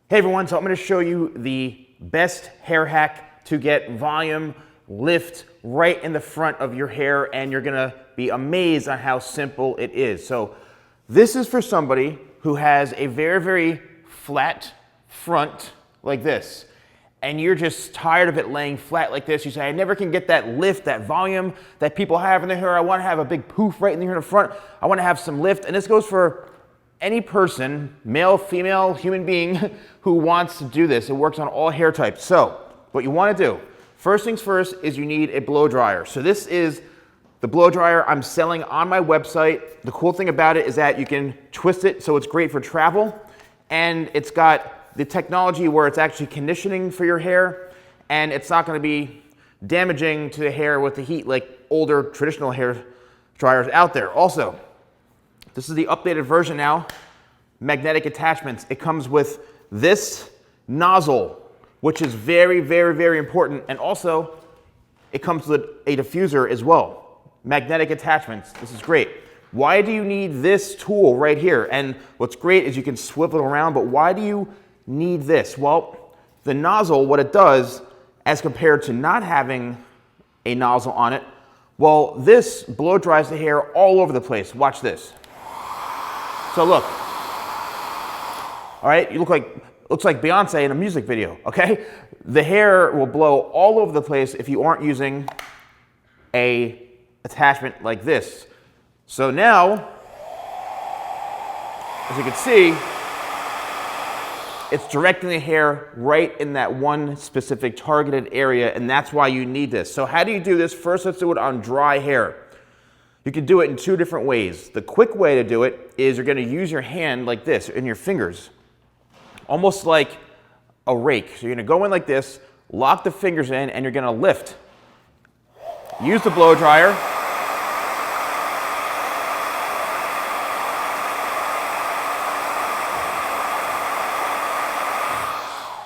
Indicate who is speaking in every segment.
Speaker 1: Hey everyone, so I'm going to show you the best hair hack to get volume, lift right in the front of your hair, and you're going to be amazed on how simple it is. So this is for somebody who has a very, very flat front like this, and you're just tired of it laying flat like this. You say, I never can get that lift, that volume that people have in their hair. I want to have a big poof right in the front. I want to have some lift, and this goes for any person, male, female, human being, who wants to do this. It works on all hair types. So what you want to do, first things first, is you need a blow dryer. So this is the blow dryer I'm selling on my website. The cool thing about it is that you can twist it, so it's great for travel, and it's got the technology where it's actually conditioning for your hair, and it's not going to be damaging to the hair with the heat like older traditional hair dryers out there. Also, this is the updated version now, magnetic attachments. It comes with this nozzle, which is very, very, very important. And also, it comes with a diffuser as well. Magnetic attachments, this is great. Why do you need this tool right here? And what's great is you can swivel it around, but why do you need this? Well, the nozzle, what it does, as compared to not having a nozzle on it, well, this blow dries the hair all over the place. Watch this. So look, all right, you looks like Beyonce in a music video, okay? The hair will blow all over the place if you aren't using a attachment like this. So now, as you can see, it's directing the hair right in that one specific targeted area, and that's why you need this. So how do you do this? First, let's do it on dry hair. You can do it in two different ways. The quick way to do it is you're going to use your hand like this, in your fingers, almost like a rake. So you're going to go in like this, lock the fingers in, and you're going to lift. Use the blow dryer.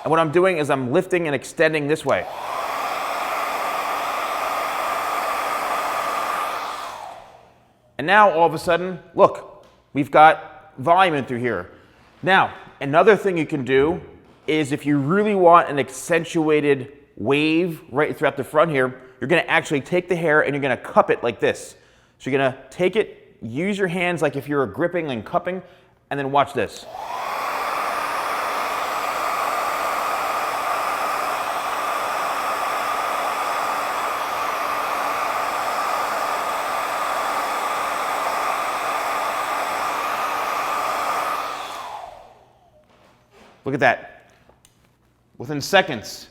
Speaker 1: And what I'm doing is I'm lifting and extending this way. And now, all of a sudden, look, we've got volume in through here. Now, another thing you can do is if you really want an accentuated wave right throughout the front here, you're going to actually take the hair and you're going to cup it like this. So you're going to take it, use your hands like if you were gripping and cupping, and then watch this. Look at that. Within seconds,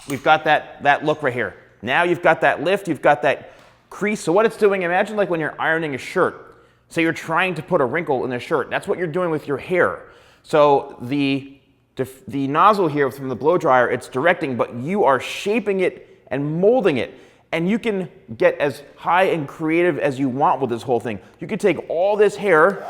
Speaker 1: we've got that look right here. Now you've got that lift, you've got that crease. So what it's doing, imagine like when you're ironing a shirt. Say you're trying to put a wrinkle in the shirt. That's what you're doing with your hair. So the nozzle here from the blow dryer, it's directing, but you are shaping it and molding it. And you can get as high and creative as you want with this whole thing. You could take all this hair,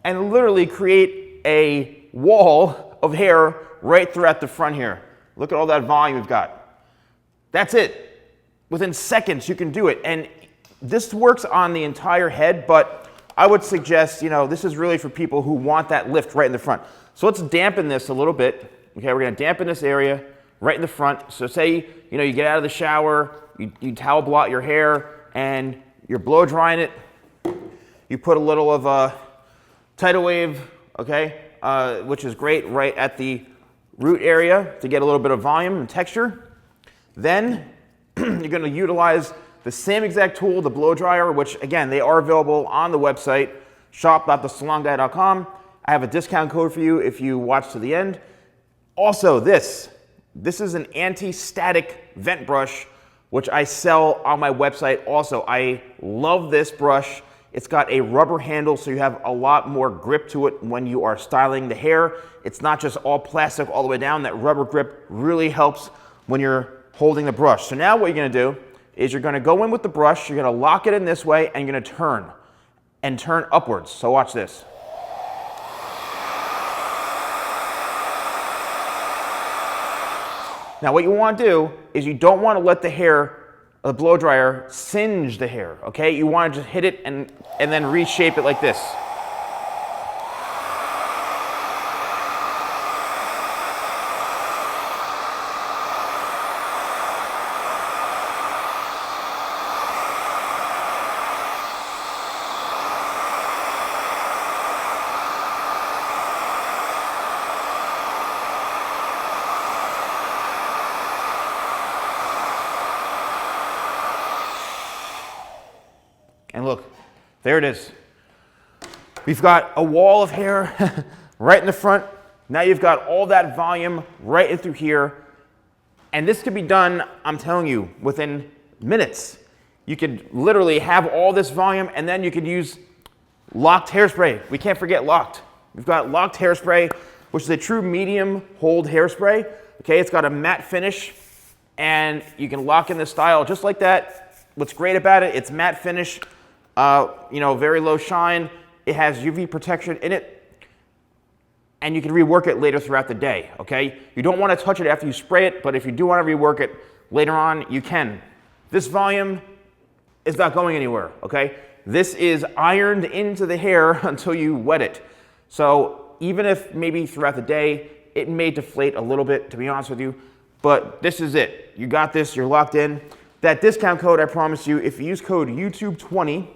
Speaker 1: and literally create a wall of hair right throughout the front here. Look at all that volume we've got. That's it. Within seconds, you can do it. And this works on the entire head, but I would suggest, this is really for people who want that lift right in the front. So let's dampen this a little bit. Okay, we're gonna dampen this area right in the front. So say, you get out of the shower, you towel blot your hair, and you're blow drying it. You put a little of a tidal wave, okay, which is great right at the root area to get a little bit of volume and texture. Then you're going to utilize the same exact tool, the blow dryer, which again, they are available on the website, shop.TheSalonGuy.com. I have a discount code for you if you watch to the end. Also, this is an anti-static vent brush, which I sell on my website also. I love this brush. It's got a rubber handle, so you have a lot more grip to it when you are styling the hair. It's not just all plastic all the way down. That rubber grip really helps when you're holding the brush. So now what you're going to do is you're going to go in with the brush, you're going to lock it in this way, and you're going to turn upwards. So watch this. Now what you want to do is you don't want to let the blow dryer singe the hair, okay? You want to just hit it and then reshape it like this. And look, there it is. We've got a wall of hair right in the front. Now you've got all that volume right in through here. And this could be done, I'm telling you, within minutes. You could literally have all this volume, and then you could use locked hairspray. We can't forget locked. We've got locked hairspray, which is a true medium hold hairspray. Okay, it's got a matte finish, and you can lock in the style just like that. What's great about it, it's matte finish. Very low shine. It has UV protection in it, and you can rework it later throughout the day, okay? You don't want to touch it after you spray it, but if you do want to rework it later on, you can. This volume is not going anywhere, okay? This is ironed into the hair until you wet it. So even if maybe throughout the day, it may deflate a little bit, to be honest with you, but this is it. You got this, you're locked in. That discount code, I promise you, if you use code YouTube20,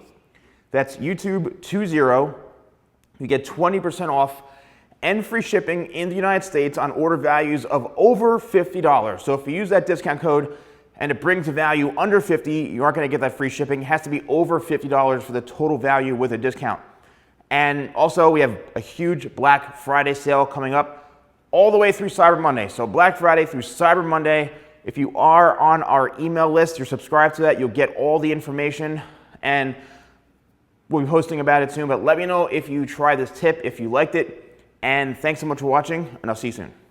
Speaker 1: that's YouTube20, you get 20% off and free shipping in the United States on order values of over $50. So if you use that discount code and it brings a value under $50, you aren't going to get that free shipping. It has to be over $50 for the total value with a discount. And also, we have a huge Black Friday sale coming up all the way through Cyber Monday. So Black Friday through Cyber Monday. If you are on our email list, you're subscribed to that, you'll get all the information, and we'll be posting about it soon. But let me know if you try this tip, if you liked it, and thanks so much for watching, and I'll see you soon.